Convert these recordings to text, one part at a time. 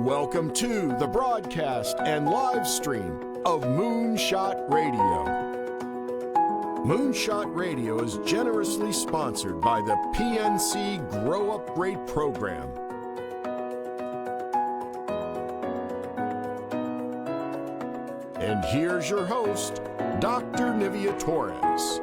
Welcome to the broadcast and live stream of Moonshot Radio. Moonshot Radio is generously sponsored by the PNC Grow Up Great program. And here's your host, Dr. Nivea Torres.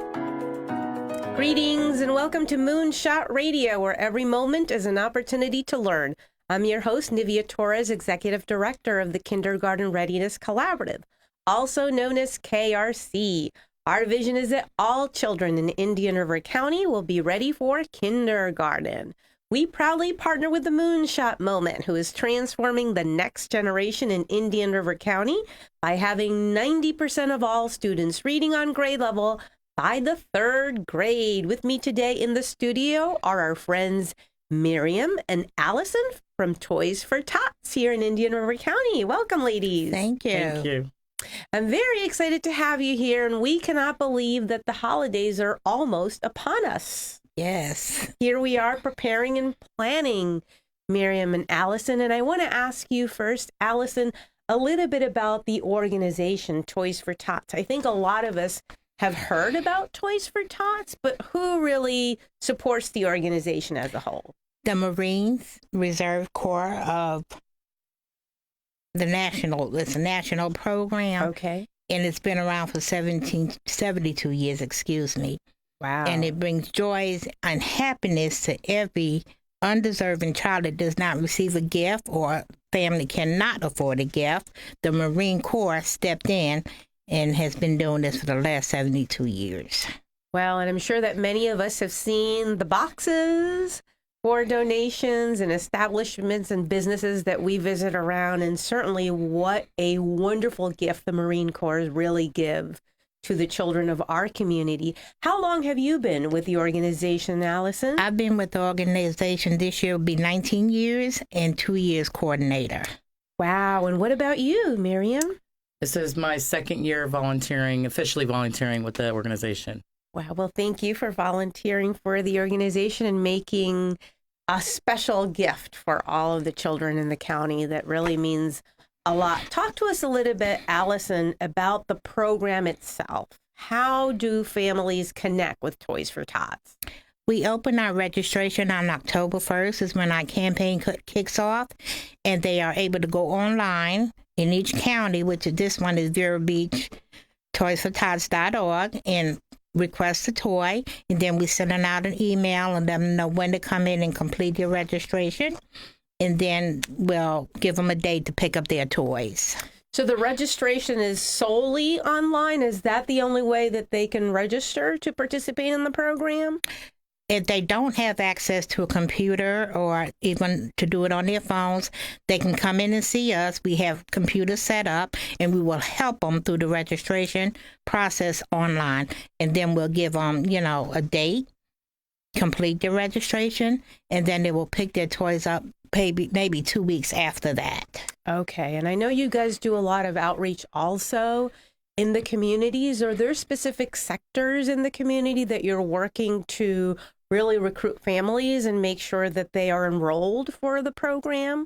Greetings and welcome to Moonshot Radio, where every moment is an opportunity to learn. I'm your host, Nivea Torres, Executive Director of the Kindergarten Readiness Collaborative, also known as KRC. Our vision is that all children in Indian River County will be ready for kindergarten. We proudly partner with the Moonshot Moment, who is transforming the next generation in Indian River County by having 90% of all students reading on grade level by the third grade. With me today in the studio are our friends Miriam and Allison from Toys for Tots here in Indian River County. Welcome, ladies. Thank you. Thank you. I'm very excited to have you here, and we cannot believe that the holidays are almost upon us. Yes. Here we are preparing and planning, Miriam and Allison, and I want to ask you first, Allison, a little bit about the organization Toys for Tots. I think a lot of us have heard about Toys for Tots, but who really supports the organization as a whole? The Marines Reserve Corps of the it's a national program. Okay. And it's been around for 72 years, Wow. And it brings joy and happiness to every undeserving child that does not receive a gift or family cannot afford a gift. The Marine Corps stepped in and has been doing this for the last 72 years. Well, and I'm sure that many of us have seen the boxes for donations and establishments and businesses that we visit around, and certainly what a wonderful gift the Marine Corps really give to the children of our community. How long have you been with the organization, Allison? I've been with the organization this year will be 19 years and 2 years coordinator. Wow. And what about you, Miriam? This is my second year officially volunteering with the organization. Wow. Well, thank you for volunteering for the organization and making a special gift for all of the children in the county. That really means a lot. Talk to us a little bit, Allison, about the program itself. How do families connect with Toys for Tots? We open our registration on October 1st is when our campaign kicks off, and they are able to go online in each county, which this one is Vero Beach, toysfortots.org, and request a toy. And then we send out an email and let them know when to come in and complete their registration. And then we'll give them a date to pick up their toys. So the registration is solely online? Is that the only way that they can register to participate in the program? If they don't have access to a computer or even to do it on their phones, they can come in and see us. We have computers set up, and we will help them through the registration process online. And then we'll give them, a date, complete their registration, and then they will pick their toys up maybe 2 weeks after that. Okay. And I know you guys do a lot of outreach also in the communities. Are there specific sectors in the community that you're working to really recruit families and make sure that they are enrolled for the program?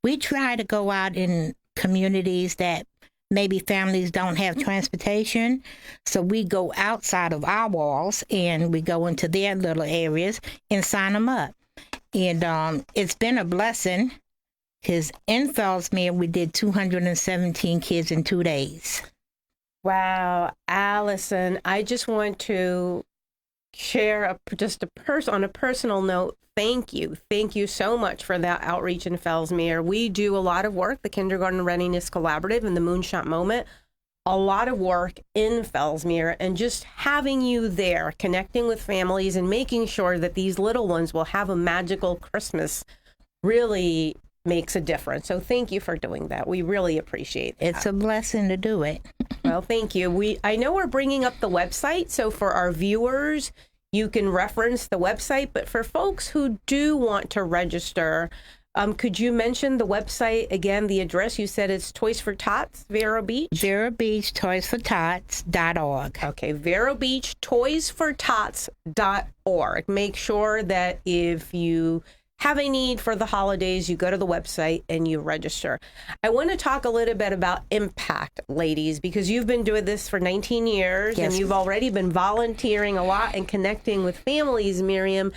We try to go out in communities that maybe families don't have transportation. So we go outside of our walls and we go into their little areas and sign them up. And it's been a blessing because in Fellsmere, we did 217 kids in 2 days. Wow. Allison, I just want to share on a personal note. Thank you. Thank you so much for that outreach in Fellsmere. We do a lot of work, the Kindergarten Readiness Collaborative and the Moonshot Moment, a lot of work in Fellsmere, and just having you there, connecting with families and making sure that these little ones will have a magical Christmas really makes a difference. So thank you for doing that. We really appreciate that. It's a blessing to do it. Well, thank you. I know we're bringing up the website, so for our viewers, you can reference the website. But for folks who do want to register, could you mention the website again, the address? You said it's Toys for Tots, Vero Beach? Vero Beach, toysfortots.org. Okay, Vero Beach, toysfortots.org. Make sure that if you have a need for the holidays, you go to the website and you register. I want to talk a little bit about impact, ladies, because you've been doing this for 19 years and you've already been volunteering a lot and connecting with families, Miriam.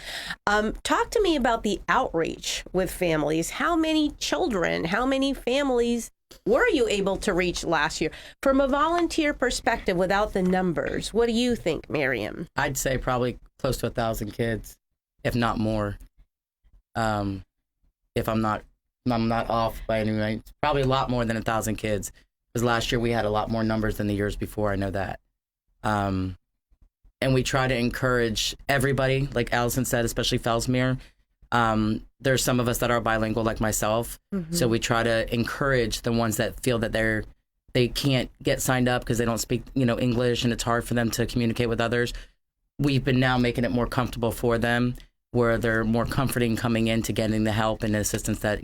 Talk to me about the outreach with families. How many children, how many families were you able to reach last year? From a volunteer perspective, without the numbers, what do you think, Miriam? I'd say probably close to 1,000 kids, if not more. If I'm not off by any means, probably a lot more than 1,000 kids. Because last year we had a lot more numbers than the years before. I know that. And we try to encourage everybody, like Allison said, especially Fellsmere. There's some of us that are bilingual, like myself. So we try to encourage the ones that feel that they can't get signed up because they don't speak, English, and it's hard for them to communicate with others. We've been now making it more comfortable for them, where they're more comforting coming in to getting the help and assistance that,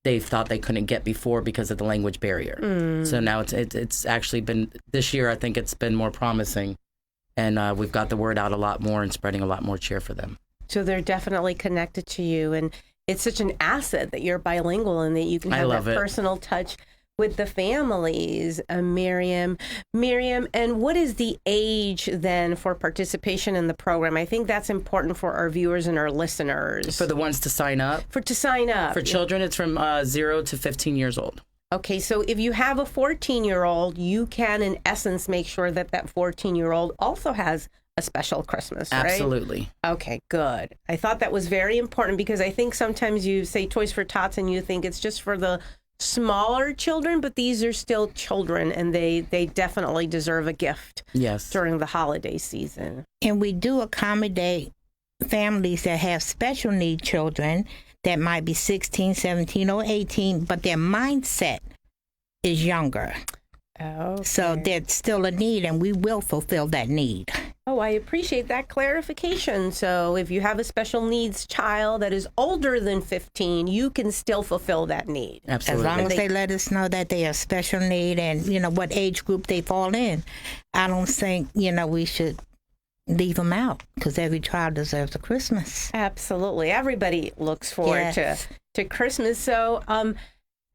they thought they couldn't get before because of the language barrier. So now it's actually been, this year, I think it's been more promising. And we've got the word out a lot more and spreading a lot more cheer for them. So they're definitely connected to you. And it's such an asset that you're bilingual and that you can have that personal touch with the families. Miriam, and what is the age then for participation in the program? I think that's important for our viewers and our listeners. For the ones to sign up? For children, it's from 0 to 15 years old. Okay, so if you have a 14-year-old, you can, in essence, make sure that 14-year-old also has a special Christmas, right? Absolutely. Okay, good. I thought that was very important because I think sometimes you say Toys for Tots and you think it's just for the smaller children, but these are still children and they definitely deserve a gift during the holiday season. And we do accommodate families that have special need children that might be 16, 17, or 18, but their mindset is younger. Okay. So there's still a need, and we will fulfill that need. Oh, I appreciate that clarification. So if you have a special needs child that is older than 15, you can still fulfill that need. Absolutely. As long as they let us know that they are special need and, what age group they fall in. I don't think, we should leave them out because every child deserves a Christmas. Absolutely. Everybody looks forward to Christmas. So,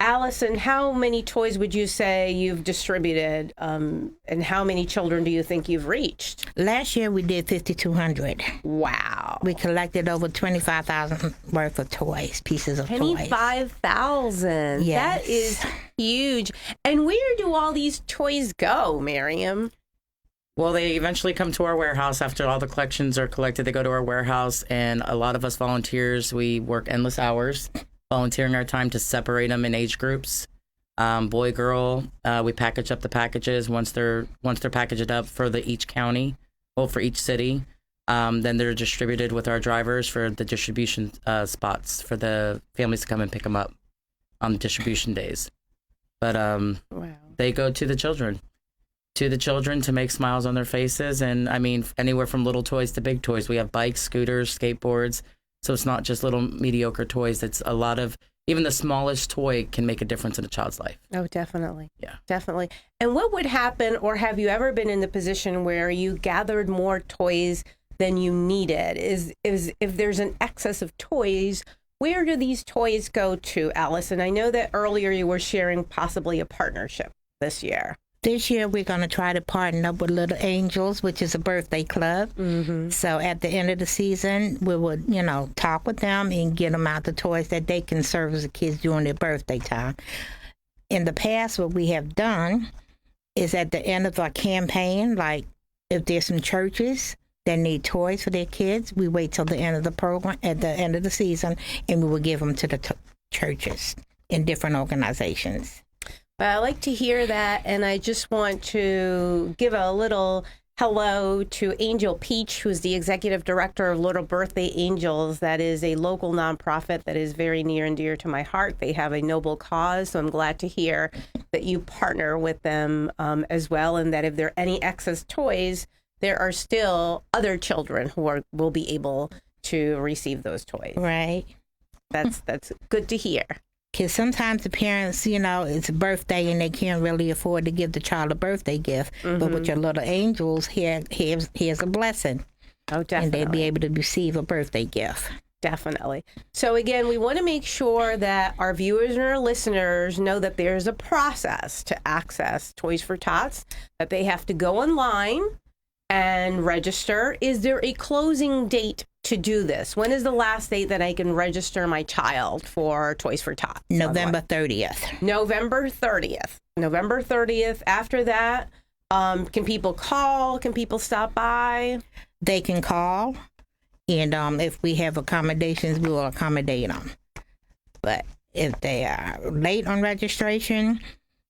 Allison, how many toys would you say you've distributed, and how many children do you think you've reached? Last year we did 5,200. Wow. We collected over 25,000 worth of toys, pieces of toys. 25,000. Yes. That is huge. And where do all these toys go, Miriam? Well, they eventually come to our warehouse after all the collections are collected. They go to our warehouse, and a lot of us volunteers, we work endless hours, volunteering our time to separate them in age groups, boy, girl. We package up the packages once they're packaged up for each county, for each city. Then they're distributed with our drivers for the distribution spots for the families to come and pick them up on distribution days. But they go to the children. To make smiles on their faces. And I mean, anywhere from little toys to big toys. We have bikes, scooters, skateboards. So it's not just little mediocre toys. It's a lot of, even the smallest toy can make a difference in a child's life. Oh, definitely. Yeah. Definitely. And what would happen, or have you ever been in the position where you gathered more toys than you needed? Is if there's an excess of toys, where do these toys go to, Allison? I know that earlier you were sharing possibly a partnership this year. This year, we're going to try to partner up with Little Angels, which is a birthday club. Mm-hmm. So at the end of the season, we would, talk with them and get them out the toys that they can serve as the kids during their birthday time. In the past, what we have done is at the end of our campaign, like if there's some churches that need toys for their kids, we wait till the end of the program, at the end of the season, and we will give them to the churches in different organizations. I like to hear that, and I just want to give a little hello to Angel Peach, who's the executive director of Little Birthday Angels. That is a local nonprofit that is very near and dear to my heart. They have a noble cause, so I'm glad to hear that you partner with them as well, and that if there are any excess toys, there are still other children who will be able to receive those toys. Right. That's good to hear. Because sometimes the parents, it's a birthday and they can't really afford to give the child a birthday gift. Mm-hmm. But with your Little Angels, here's a blessing. Oh, definitely. And they'll be able to receive a birthday gift. Definitely. So again, we want to make sure that our viewers and our listeners know that there's a process to access Toys for Tots, that they have to go online and register. Is there a closing date to do this? When is the last date that I can register my child for Toys for Tots? November 30th. November 30th. November 30th. After that, can people call? Can people stop by? They can call. And if we have accommodations, we will accommodate them. But if they are late on registration,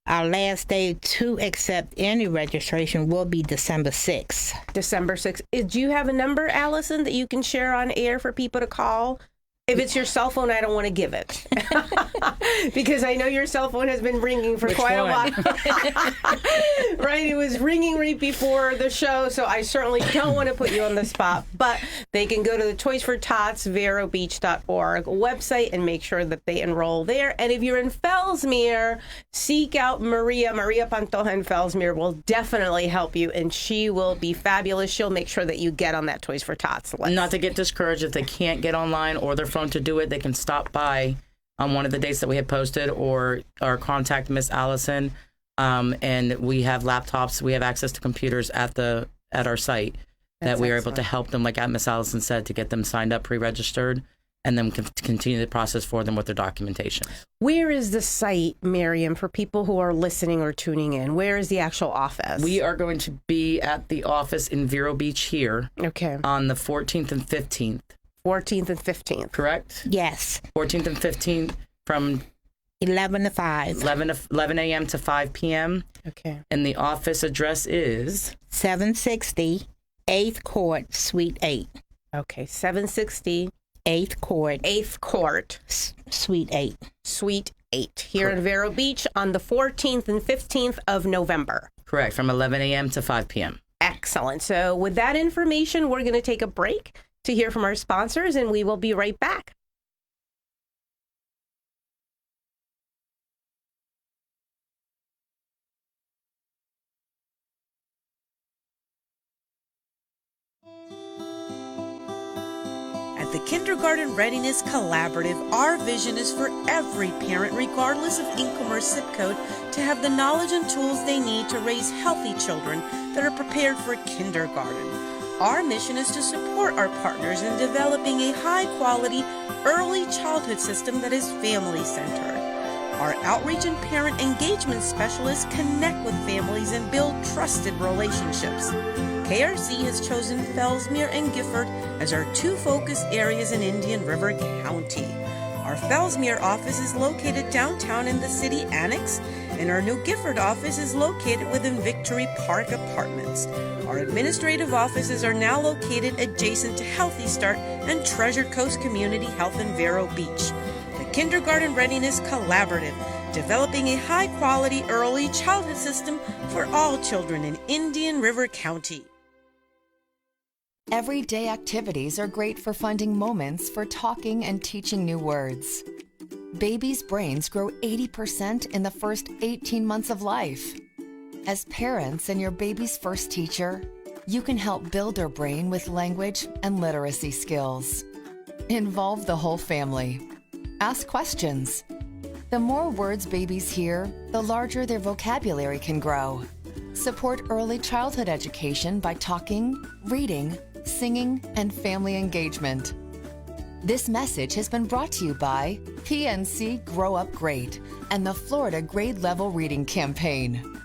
our last day to accept any registration will be December 6th. December 6th. Do you have a number, Allison, that you can share on air for people to call? If it's your cell phone, I don't want to give it. Because I know your cell phone has been ringing for quite a while. Right? It was ringing right before the show, so I certainly don't want to put you on the spot. But they can go to the Toys for Tots, verobeach.org website and make sure that they enroll there. And if you're in Fellsmere, seek out Maria. Maria Pantoja in Fellsmere will definitely help you, and she will be fabulous. She'll make sure that you get on that Toys for Tots list. Not to get discouraged if they can't get online or their phone to do it, they can stop by on one of the dates that we had posted or contact Miss Allison. And we have laptops, we have access to computers at our site that we are able to help them, like Miss Allison said, to get them signed up, pre-registered, and then continue the process for them with their documentation. Where is the site, Miriam, for people who are listening or tuning in? Where is the actual office? We are going to be at the office in Vero Beach here on the 14th and 15th. 14th and 15th. Correct? Yes. 14th and 15th from 11 to 5. 11 a.m. to 5 p.m. Okay. And the office address is 760 8th Court, Suite 8. Okay, 760 8th Court. 8th Court. Suite 8. Suite 8. Here in Vero Beach on the 14th and 15th of November. Correct, from 11 a.m. to 5 p.m. Excellent. So with that information, we're going to take a break to hear from our sponsors, and we will be right back. At the Kindergarten Readiness Collaborative, our vision is for every parent, regardless of income or zip code, to have the knowledge and tools they need to raise healthy children that are prepared for kindergarten. Our mission is to support our partners in developing a high-quality early childhood system that is family-centered. Our outreach and parent engagement specialists connect with families and build trusted relationships. KRC has chosen Fellsmere and Gifford as our two focus areas in Indian River County. Our Fellsmere office is located downtown in the City Annex, and our new Gifford office is located within Victory Park Apartments. Our administrative offices are now located adjacent to Healthy Start and Treasure Coast Community Health in Vero Beach. The Kindergarten Readiness Collaborative, developing a high-quality early childhood system for all children in Indian River County. Everyday activities are great for finding moments for talking and teaching new words. Babies' brains grow 80% in the first 18 months of life. As parents and your baby's first teacher, you can help build their brain with language and literacy skills. Involve the whole family. Ask questions. The more words babies hear, the larger their vocabulary can grow. Support early childhood education by talking, reading, singing, and family engagement. This message has been brought to you by PNC Grow Up Great and the Florida Grade Level Reading Campaign.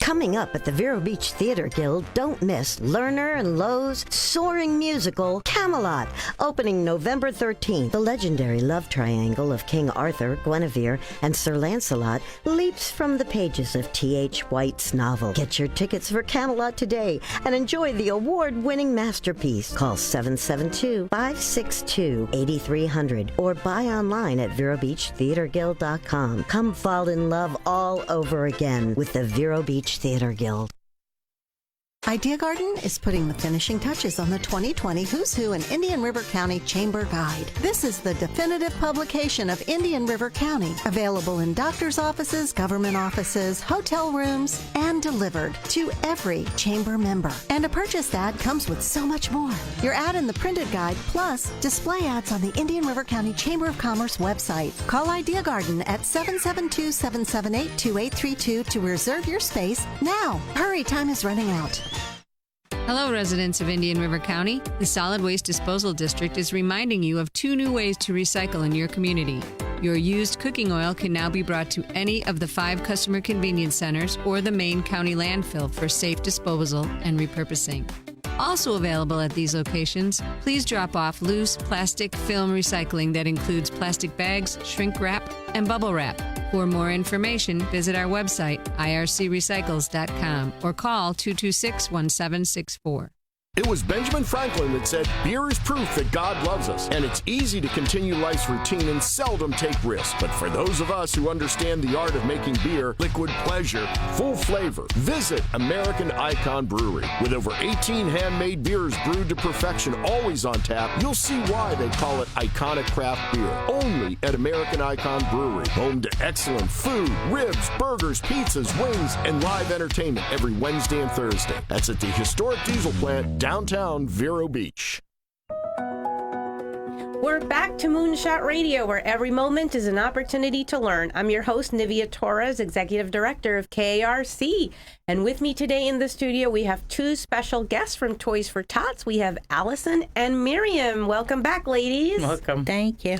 Coming up at the Vero Beach Theater Guild, don't miss Lerner and Lowe's soaring musical Camelot, opening November 13th. The legendary love triangle of King Arthur, Guinevere, and Sir Lancelot leaps from the pages of T.H. White's novel. Get your tickets for Camelot today and enjoy the award-winning masterpiece. Call 772-562-8300 or buy online at VeroBeachTheaterGuild.com. Come fall in love all over again with the Vero Beach Theater Guild. Idea Garden is putting the finishing touches on the 2020 Who's Who in Indian River County Chamber Guide. This is the definitive publication of Indian River County, available in doctor's offices, government offices, hotel rooms, and delivered to every chamber member. And a purchased ad comes with so much more. Your ad in the printed guide, plus display ads on the Indian River County Chamber of Commerce website. Call Idea Garden at 772-778-2832 to reserve your space now. Hurry, time is running out. Hello, residents of Indian River County. The Solid Waste Disposal District is reminding you of 2 new ways to recycle in your community. Your used cooking oil can now be brought to any of the 5 customer convenience centers or the main county landfill for safe disposal and repurposing. Also available at these locations, please drop off loose plastic film recycling that includes plastic bags, shrink wrap, and bubble wrap. For more information, visit our website, ircrecycles.com, or call 226-1764. It was Benjamin Franklin that said, beer is proof that God loves us, and it's easy to continue life's routine and seldom take risks. But for those of us who understand the art of making beer, liquid pleasure, full flavor, visit American Icon Brewery. With over 18 handmade beers brewed to perfection, always on tap, you'll see why they call it iconic craft beer. Only at American Icon Brewery. Home to excellent food, ribs, burgers, pizzas, wings, and live entertainment every Wednesday and Thursday. That's at the historic diesel plant, downtown Vero Beach. We're back to Moonshot Radio, where every moment is an opportunity to learn. I'm your host, Nivea Torres, Executive Director of KARC. And with me today in the studio, we have 2 special guests from Toys for Tots. We have Allison and Miriam. Welcome back, ladies. Welcome. Thank you.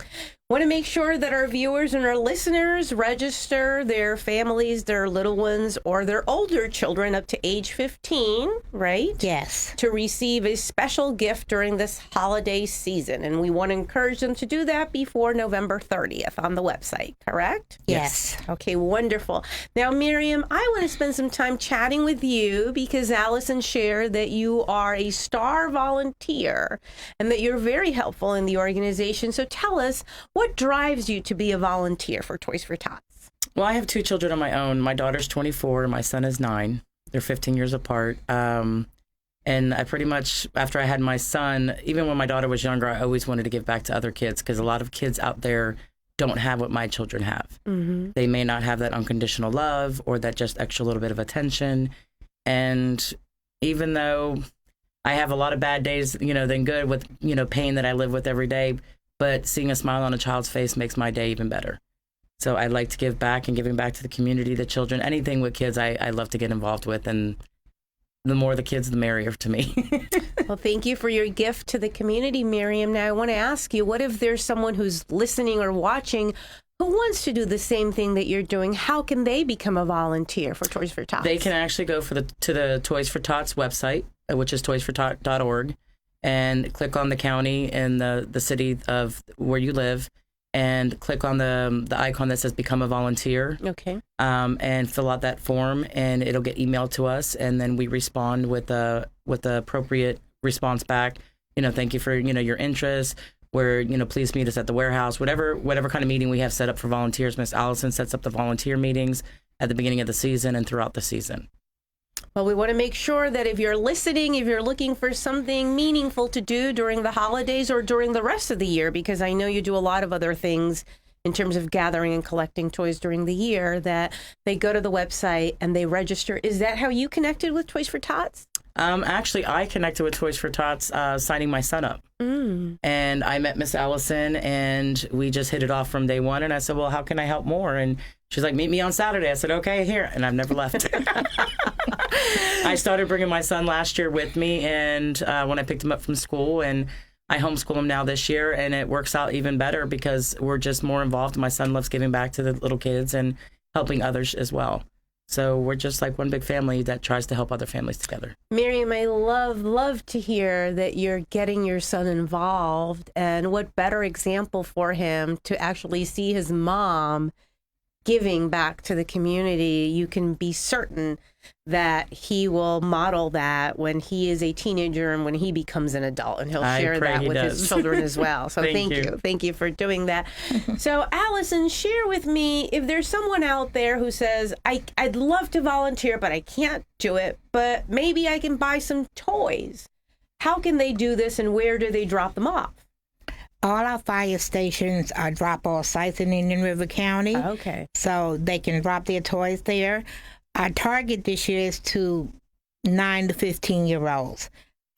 Want to make sure that our viewers and our listeners register their families, their little ones, or their older children up to age 15, right? Yes. To receive a special gift during this holiday season. And we want to encourage them to do that before November 30th on the website, correct? Yes. Okay, wonderful. Now, Miriam, I want to spend some time chatting with you because Allison shared that you are a star volunteer and that you're very helpful in the organization. So tell us, what drives you to be a volunteer for Toys for Tots? Well, I have 2 children of my own. My daughter's 24 and my son is 9. They're 15 years apart. And I pretty much, after I had my son, even when my daughter was younger, I always wanted to give back to other kids because a lot of kids out there don't have what my children have. Mm-hmm. They may not have that unconditional love or that just extra little bit of attention. And even though I have a lot of bad days, than good with, pain that I live with every day, but seeing a smile on a child's face makes my day even better. So I like to give back, and giving back to the community, the children, anything with kids, I love to get involved with. And the more the kids, the merrier to me. Well, thank you for your gift to the community, Miriam. Now, I want to ask you, what if there's someone who's listening or watching who wants to do the same thing that you're doing? How can they become a volunteer for Toys for Tots? They can actually go to the Toys for Tots website, which is toysfortot.org. and click on the county and the city of where you live, and click on the icon that says Become a Volunteer. Okay. And fill out that form, and it'll get emailed to us, and then we respond with the appropriate response back. Thank you for your interest. Where please meet us at the warehouse. Whatever kind of meeting we have set up for volunteers, Miss Allison sets up the volunteer meetings at the beginning of the season and throughout the season. Well, we want to make sure that if you're listening, if you're looking for something meaningful to do during the holidays or during the rest of the year, because I know you do a lot of other things in terms of gathering and collecting toys during the year, that they go to the website and they register. Is that how you connected with Toys for Tots? Actually, I connected with Toys for Tots signing my son up. And I met Miss Allison, and we just hit it off from day one. And I said, well, how can I help more? And she's like, meet me on Saturday. I said, okay, here. And I've never left. I started bringing my son last year with me, and when I picked him up from school, and I homeschool him now this year, and it works out even better because we're just more involved. My son loves giving back to the little kids and helping others as well. So we're just like one big family that tries to help other families together. Miriam, I love to hear that you're getting your son involved, and what better example for him to actually see his mom giving back to the community, you can be certain that he will model that when he is a teenager and when he becomes an adult, and he'll share that with his children as well. So thank you. Thank you for doing that. So Allison, share with me, if there's someone out there who says, I'd love to volunteer, but I can't do it, but maybe I can buy some toys. How can they do this, and where do they drop them off? All our fire stations are drop-off sites in Indian River County. Okay. So they can drop their toys there. Our target this year is to 9 to 15-year-olds.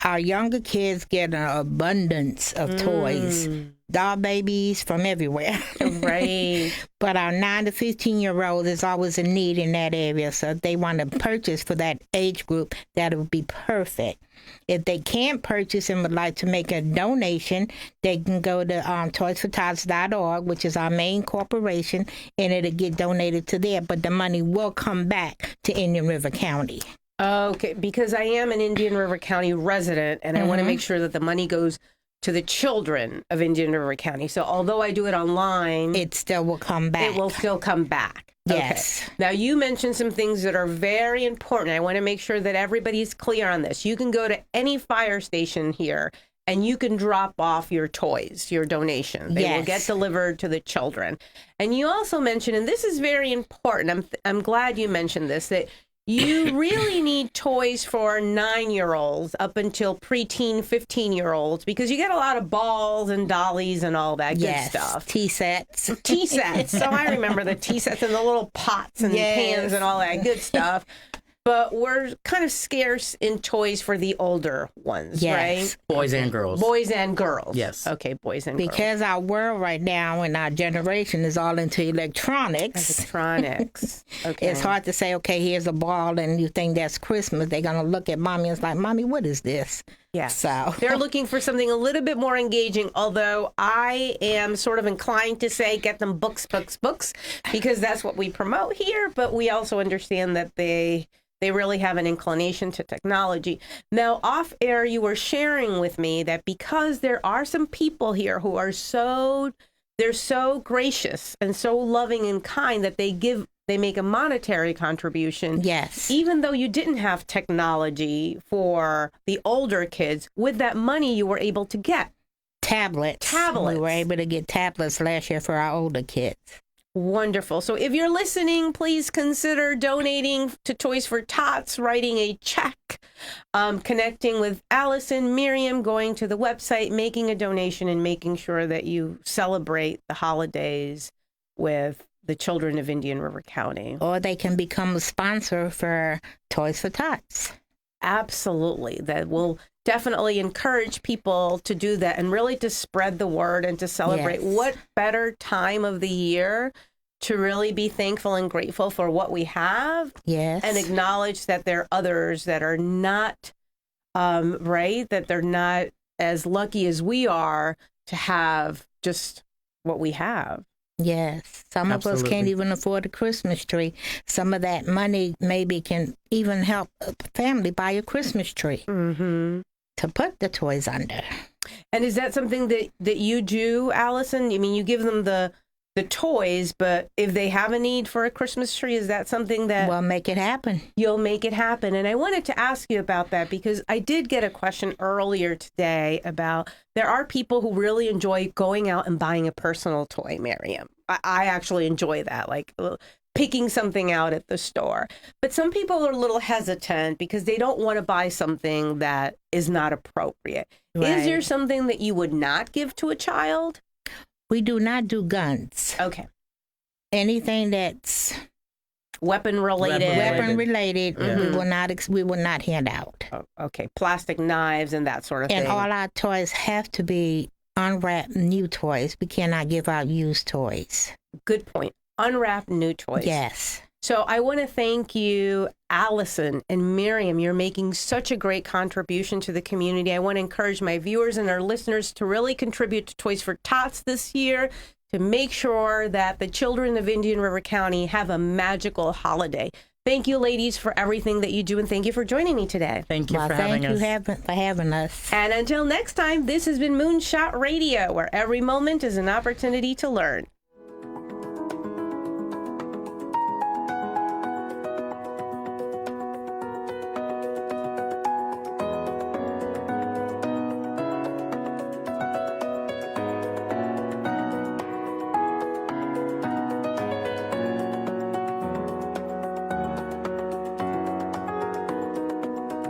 Our younger kids get an abundance of toys. Doll babies from everywhere. Right. But our 9 to 15-year-olds is always a need in that area. So if they want to purchase for that age group, that would be perfect. If they can't purchase and would like to make a donation, they can go to toysfortots.org, which is our main corporation, and it'll get donated to there. But the money will come back to Indian River County. Okay, because I am an Indian River County resident, and I want to make sure that the money goes to the children of Indian River County. So although I do it online, it still will come back. It will still come back. Yes. Okay. Now, you mentioned some things that are very important. I want to make sure that everybody's clear on this. You can go to any fire station here, and you can drop off your toys, your donation. They will get delivered to the children. And you also mentioned, and this is very important, I'm glad you mentioned this, that you really need toys for 9-year-olds up until preteen 15-year-olds, because you get a lot of balls and dollies and all that good stuff. Tea-sets. Tea-sets. So I remember the tea-sets and the little pots and pans and all that good stuff. But we're kind of scarce in toys for the older ones, right? Boys and girls. Boys and girls. Yes. Okay, boys and girls. Because our world right now and our generation is all into electronics. Okay. It's hard to say, okay, here's a ball and you think that's Christmas. They're going to look at mommy and it's like, Mommy, what is this? Yeah. So they're looking for something a little bit more engaging, although I am sort of inclined to say get them books, because that's what we promote here. But we also understand that they really have an inclination to technology. Now, off air, you were sharing with me that because there are some people here who are they're so gracious and so loving and kind that they make a monetary contribution. Yes. Even though you didn't have technology for the older kids, with that money you were able to get tablets. We were able to get tablets last year for our older kids. Wonderful. So if you're listening, please consider donating to Toys for Tots, writing a check, connecting with Allison, Miriam, going to the website, making a donation, and making sure that you celebrate the holidays with the children of Indian River County. Or they can become a sponsor for Toys for Tots. Absolutely. That will definitely encourage people to do that and really to spread the word and to celebrate. Yes. What better time of the year to really be thankful and grateful for what we have. Yes. And acknowledge that there are others that are not, right, that they're not as lucky as we are to have just what we have. Yes. Some of us can't even afford a Christmas tree. Some of that money maybe can even help a family buy a Christmas tree to put the toys under. And is that something that you do, Allison? I mean, you give them the toys, but if they have a need for a Christmas tree, is that something that... We'll make it happen. You'll make it happen. And I wanted to ask you about that because I did get a question earlier today about there are people who really enjoy going out and buying a personal toy, Miriam. I actually enjoy that, like picking something out at the store. But some people are a little hesitant because they don't want to buy something that is not appropriate. Right. Is there something that you would not give to a child? We do not do guns. Okay. Anything that's weapon related, we will not hand out. Oh, okay. Plastic knives and that sort of thing. And all our toys have to be unwrapped new toys. We cannot give out used toys. Good point. Unwrapped new toys. Yes. So I want to thank you, Allison and Miriam. You're making such a great contribution to the community. I want to encourage my viewers and our listeners to really contribute to Toys for Tots this year to make sure that the children of Indian River County have a magical holiday. Thank you, ladies, for everything that you do, and thank you for joining me today. Thank you for having us. Thank you for having us. And until next time, this has been Moonshot Radio, where every moment is an opportunity to learn.